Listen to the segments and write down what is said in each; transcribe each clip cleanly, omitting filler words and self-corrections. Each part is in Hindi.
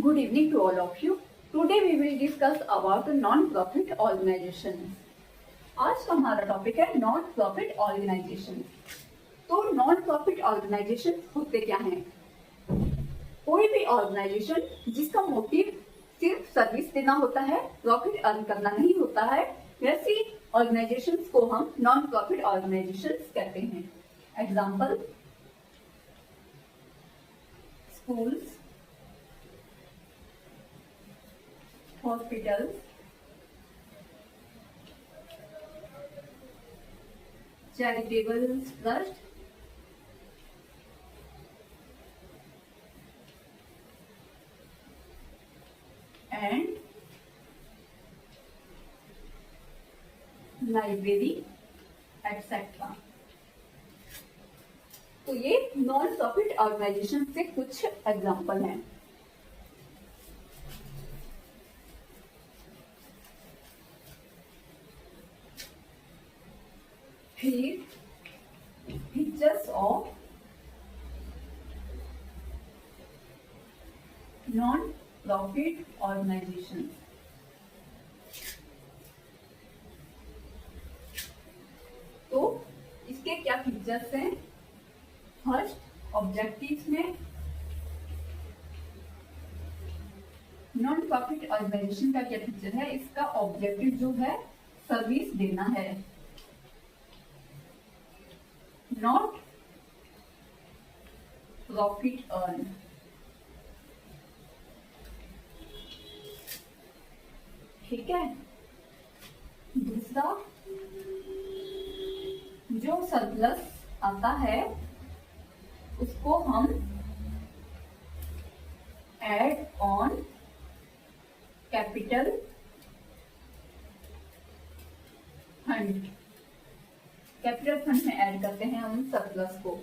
Good evening to all of you. Today we will discuss about non-profit organization. आज का हमारा टॉपिक है नॉन प्रॉफिट ऑर्गेनाइजेशन। तो नॉन प्रॉफिट ऑर्गेनाइजेशन होते क्या हैं? कोई भी ऑर्गेनाइजेशन जिसका मोटिव सिर्फ सर्विस देना होता है, प्रॉफिट अर्न करना नहीं होता है, वैसी ऑर्गेनाइजेशंस को हम नॉन प्रॉफिट ऑर्गेनाइजेशंस कहते हैं। Example: schools, hospitals, charitable trust, and library, etc. तो ये नॉन प्रॉफिट ऑर्गेनाइजेशन से कुछ एग्जाम्पल हैं। फिर features of non profit organization. तो इसके क्या फीचर्स हैं? फर्स्ट, ऑब्जेक्टिव्स में नॉन प्रॉफिट ऑर्गेनाइजेशन का क्या फीचर है? इसका ऑब्जेक्टिव जो है सर्विस देना है, नॉट प्रॉफिट अर्न। ठीक है। दूसरा, जो सरप्लस आता है उसको हम add on capital fund, capital fund में ऐड करते हैं हम सरप्लस को,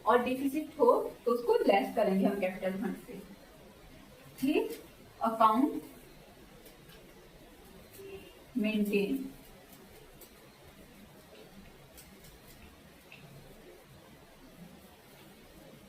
और डिफिसिट हो तो उसको लेस करेंगे हम कैपिटल फंड से। ठीक। अकाउंट मेंटेन,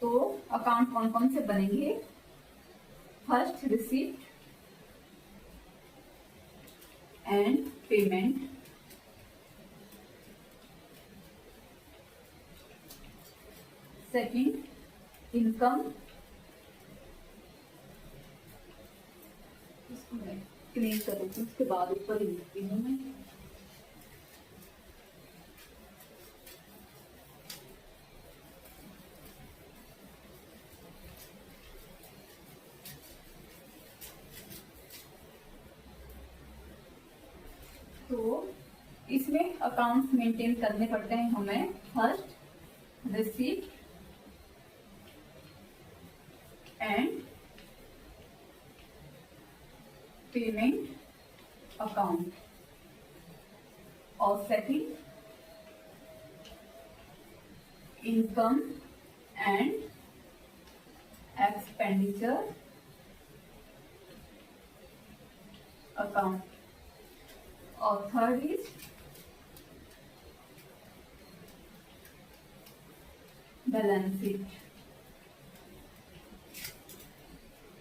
तो अकाउंट कौन कौन से बनेंगे? First, receipt and payment, second, income, इसको मैं क्लीन करूंगी, उसके बाद ऊपर लिखती हूँ मैं। तो इसमें अकाउंट्स मेंटेन करने पड़ते हैं हमें। First, receipt and payment account, और second, income and expenditure account, और थर्ड इज बैलेंस शीट।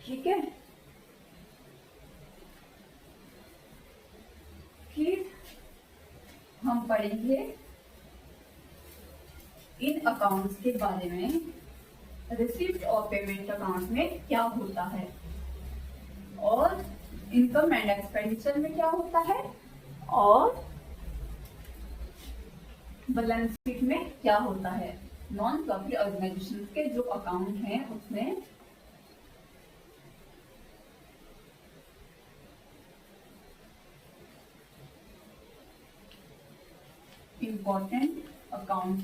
ठीक है। फिर हम पढ़ेंगे इन अकाउंट्स के बारे में। रिसीप्ट और पेमेंट अकाउंट में क्या होता है, और इनकम एंड एक्सपेंडिचर में क्या होता है, और बैलेंस शीट में क्या होता है। नॉन प्रॉफिट ऑर्गेनाइजेशन के जो अकाउंट हैं उसमें इम्पोर्टेंट अकाउंट।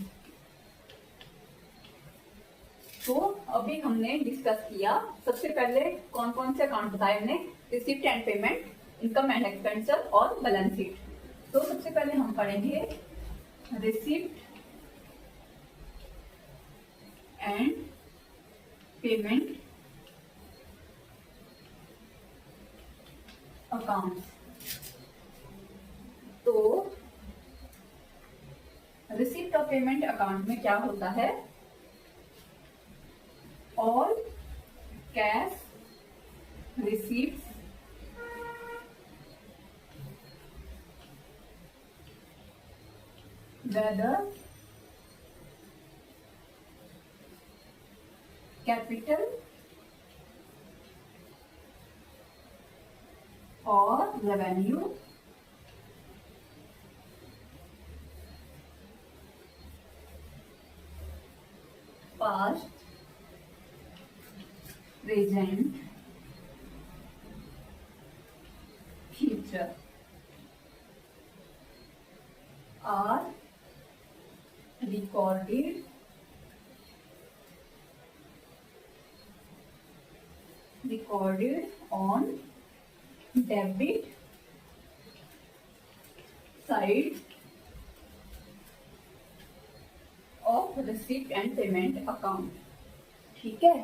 तो अभी हमने डिस्कस किया, सबसे पहले कौन कौन से अकाउंट बताए हमने? Receipt and payment, income and expenditure और बैलेंस शीट। तो सबसे पहले हम पढ़ेंगे रिसीप्ट एंड पेमेंट अकाउंट। तो रिसीप्ट और पेमेंट अकाउंट में क्या होता है? All cash receipts whether capital or revenue past, present, future are recorded on debit side of receipt and payment account. ठीक है,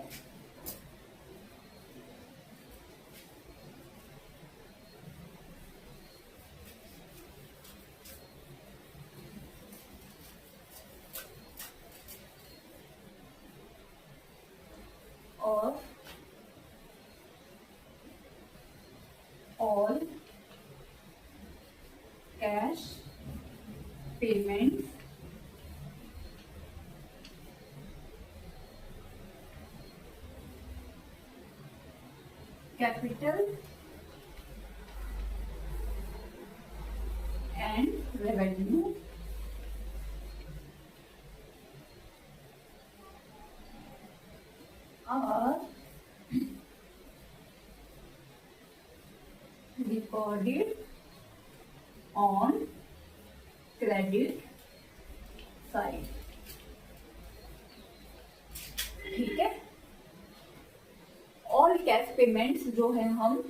of all cash payments capital and revenue are recorded on credit side. ठीक है, ऑल कैश पेमेंट्स जो है हम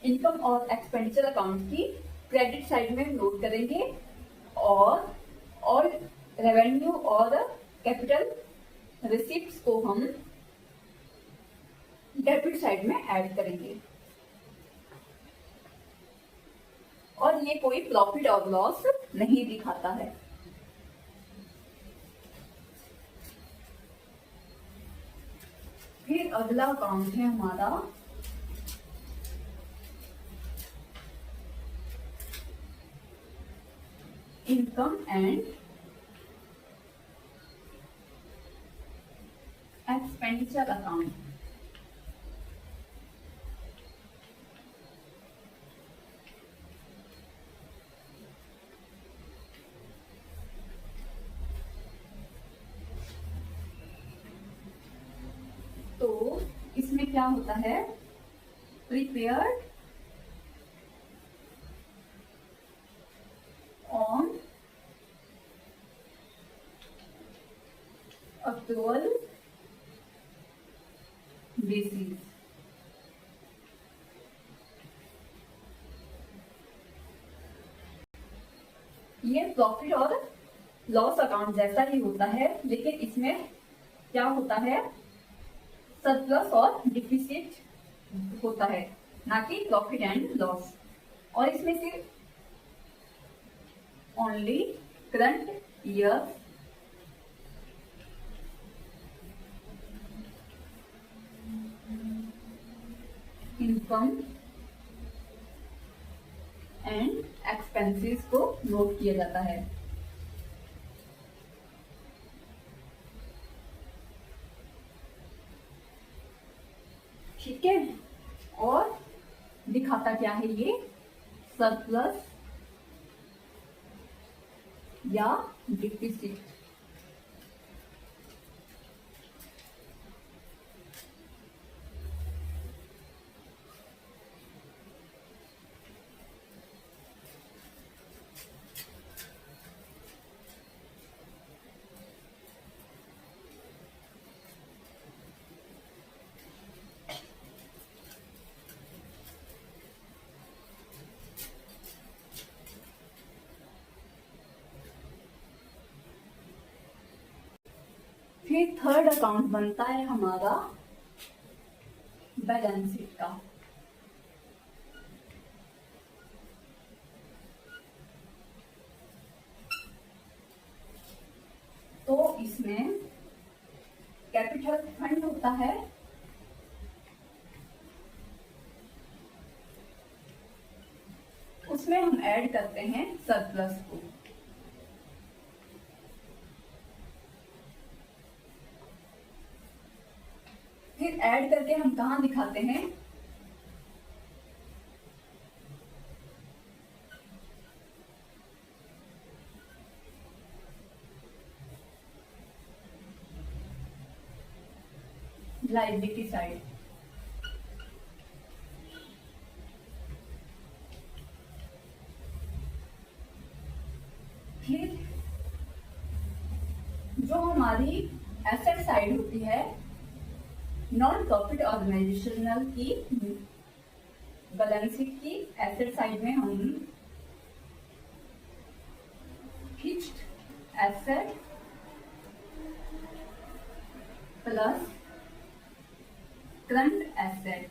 इनकम और एक्सपेंडिचर अकाउंट की क्रेडिट साइड में नोट करेंगे और ऑल रेवेन्यू और कैपिटल रिसिप्ट्स को हम डेबिट साइड में ऐड करेंगे। और ये कोई प्रॉफिट और लॉस नहीं दिखाता है। फिर अगला अकाउंट है हमारा इनकम एंड एक्सपेंडिचर अकाउंट। तो इसमें क्या होता है, प्रिपेयर्ड ऑन अक्टूअल बेसिस। ये प्रॉफिट और लॉस अकाउंट जैसा ही होता है, लेकिन इसमें क्या होता है, सरप्लस और डिफिसिट होता है, ना कि प्रॉफिट एंड लॉस। और इसमें सिर्फ only current year income and expenses को नोट किया जाता है। ठीक है, और दिखाता क्या है ये, सरप्लस या डिफिसिट। फिर थर्ड अकाउंट बनता है हमारा बैलेंस शीट का। तो इसमें कैपिटल फंड होता है इसमें हम ऐड करते हैं सरप्लस को। फिर ऐड करके हम कहाँ दिखाते हैं, लायबिलिटी साइड। फिर जो हमारी एसेट साइड होती है नॉन प्रॉफिट ऑर्गेनाइजेशनल की बैलेंस शीट की एसेट साइड में हम fixed asset plus current asset,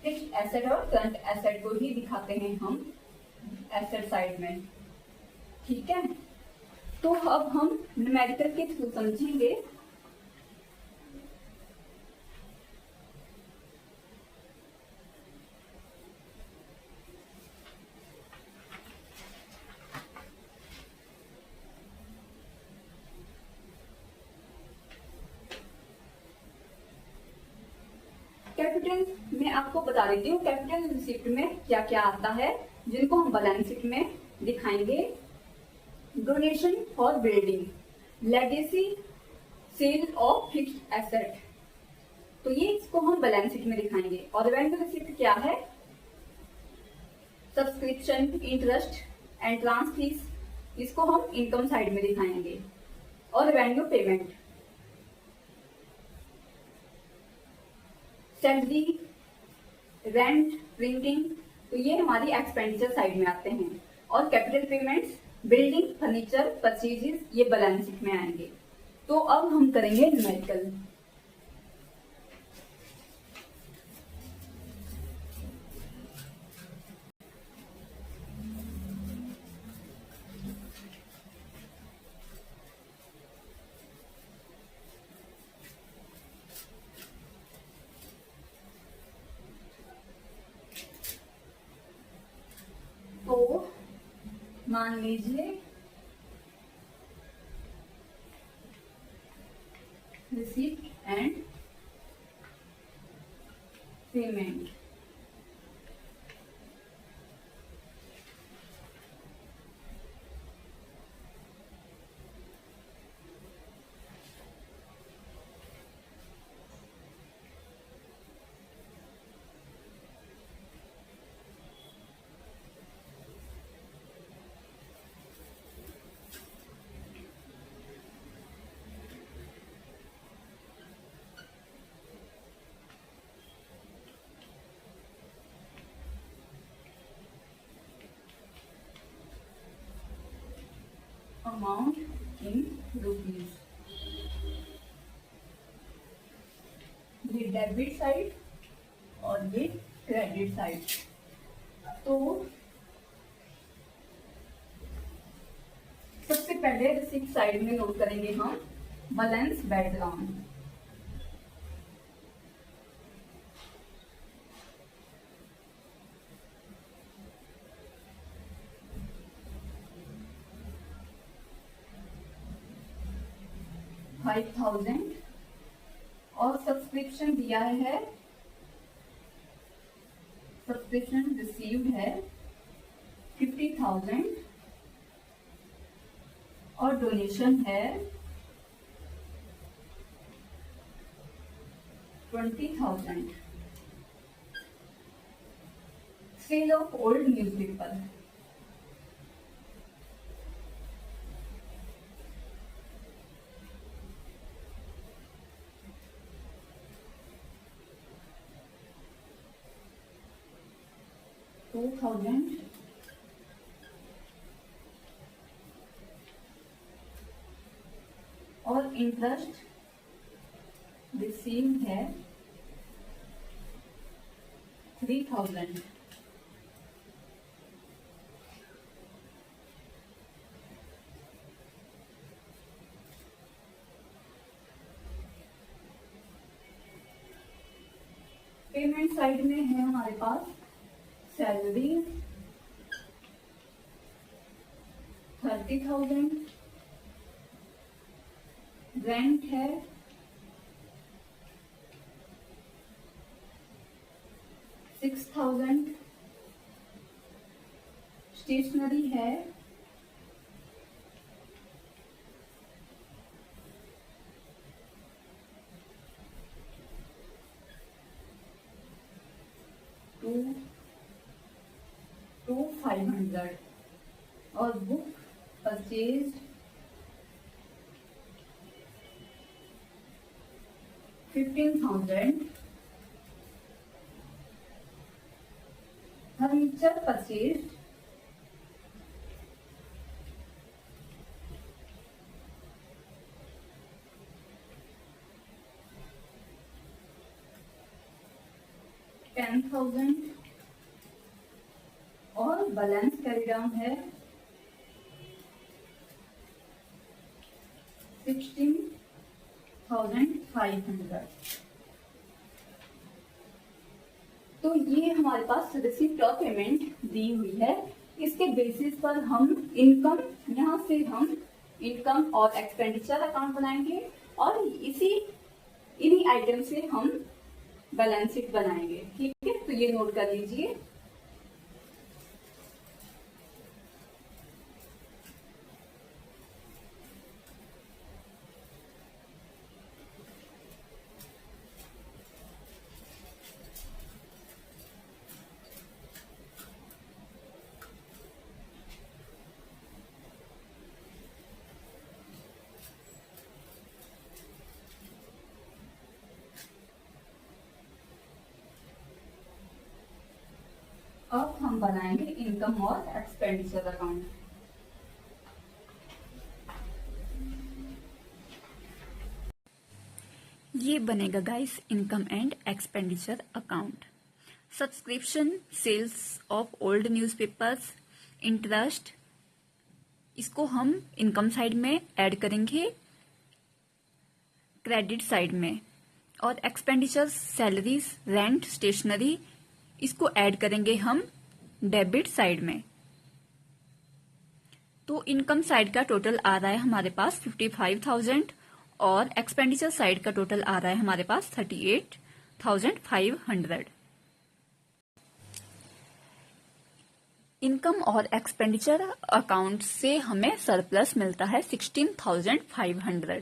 fixed asset और करंट एसेट को ही दिखाते हैं हम एसेट साइड में। ठीक है, तो अब हम न्यूमेरिकल के थ्रू समझेंगे। कैपिटल में आपको बता देती हूँ कैपिटल रिसिप्ट में क्या क्या आता है जिनको हम बैलेंस शीट में दिखाएंगे। Donation for building, legacy, sale of fixed asset, तो ये इसको हम बैलेंस शीट में दिखाएंगे। और रेवेन्यू रिसिप्ट क्या है, सब्सक्रिप्शन, इंटरेस्ट, एंट्रांस फीस, इसको हम इनकम साइड में दिखाएंगे। और revenue payment, salary, rent, printing, तो ये हमारी एक्सपेंडिचर साइड में आते हैं। और capital payments, building, furniture, purchases, ये बैलेंस शीट में आएंगे। तो अब हम करेंगे न्यूमेरिकल। तो मान लीजिए receipt and payment, amount in rupees, ये डेबिट साइड और ये क्रेडिट साइड। तो सबसे पहले रिसीप्ट साइड में नोट करेंगे हम बैलेंस बैकग्राउंड। $5,000 और सब्सक्रिप्शन दिया है, सब्सक्रिप्शन रिसीव्ड है 50,000 और डोनेशन है 20,000। सेल ऑफ ओल्ड न्यूज़पेपर, $2,000 और इंटरेस्ट रिसीव्ड है 3,000। पेमेंट साइड में है हमारे पास सैलरी 30,000, रेंट है 6,000, स्टेशनरी है 500 और बुक परचेज 15,000, फर्नीचर परचेज 10,000 और बैलेंस कैरी डाउन है 16,500। तो ये हमारे पास रिसिप्ट ऑफ पेमेंट दी हुई है। इसके बेसिस पर हम इनकम, यहाँ से हम इनकम और एक्सपेंडिचर अकाउंट बनाएंगे और इन्हीं आइटम से हम बैलेंस शीट बनाएंगे। ठीक है, तो ये नोट कर लीजिए। अब हम बनाएंगे इनकम और एक्सपेंडिचर अकाउंट। ये बनेगा guys income and expenditure account. Subscription, sales of old newspapers, interest, इसको हम इनकम साइड में ऐड करेंगे क्रेडिट साइड में, और एक्सपेंडिचर, सैलरीज, रेंट, स्टेशनरी, इसको ऐड करेंगे हम डेबिट साइड में। तो इनकम साइड का टोटल आ रहा है हमारे पास 55,000 और एक्सपेंडिचर साइड का टोटल आ रहा है हमारे पास 38,500। इनकम और एक्सपेंडिचर अकाउंट से हमें सरप्लस मिलता है 16,500।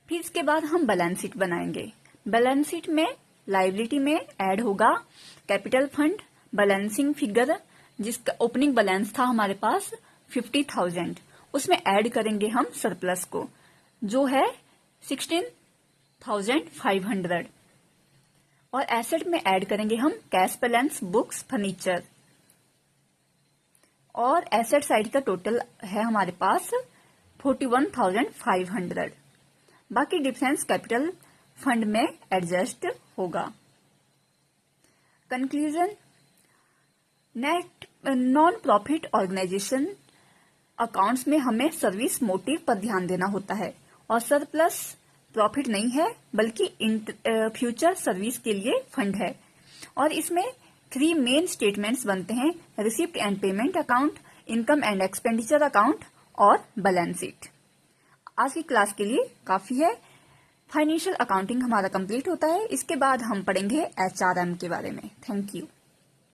फिर इसके बाद हम बैलेंस शीट बनाएंगे। बैलेंस शीट में लायबिलिटी में ऐड होगा कैपिटल फंड, बैलेंसिंग फिगर, जिसका ओपनिंग बैलेंस था हमारे पास 50,000, उसमें ऐड करेंगे हम सरप्लस को जो है 16,500, और एसेट में ऐड करेंगे हम कैश बैलेंस, बुक्स, फर्नीचर, और एसेट साइड का टोटल है हमारे पास 41,500। बाकी डिफरेंस कैपिटल फंड में एडजस्ट होगा। Conclusion, net non profit organization accounts में हमें सर्विस मोटिव पर ध्यान देना होता है, और सरप्लस प्रॉफिट नहीं है बल्कि फ्यूचर सर्विस के लिए फंड है। और इसमें 3 मेन स्टेटमेंट्स बनते हैं: receipt and payment account, income and expenditure account और बैलेंस शीट। आज की क्लास के लिए काफी है। फाइनेंशियल अकाउंटिंग हमारा कंप्लीट होता है। इसके बाद हम पढ़ेंगे HRM के बारे में। Thank you.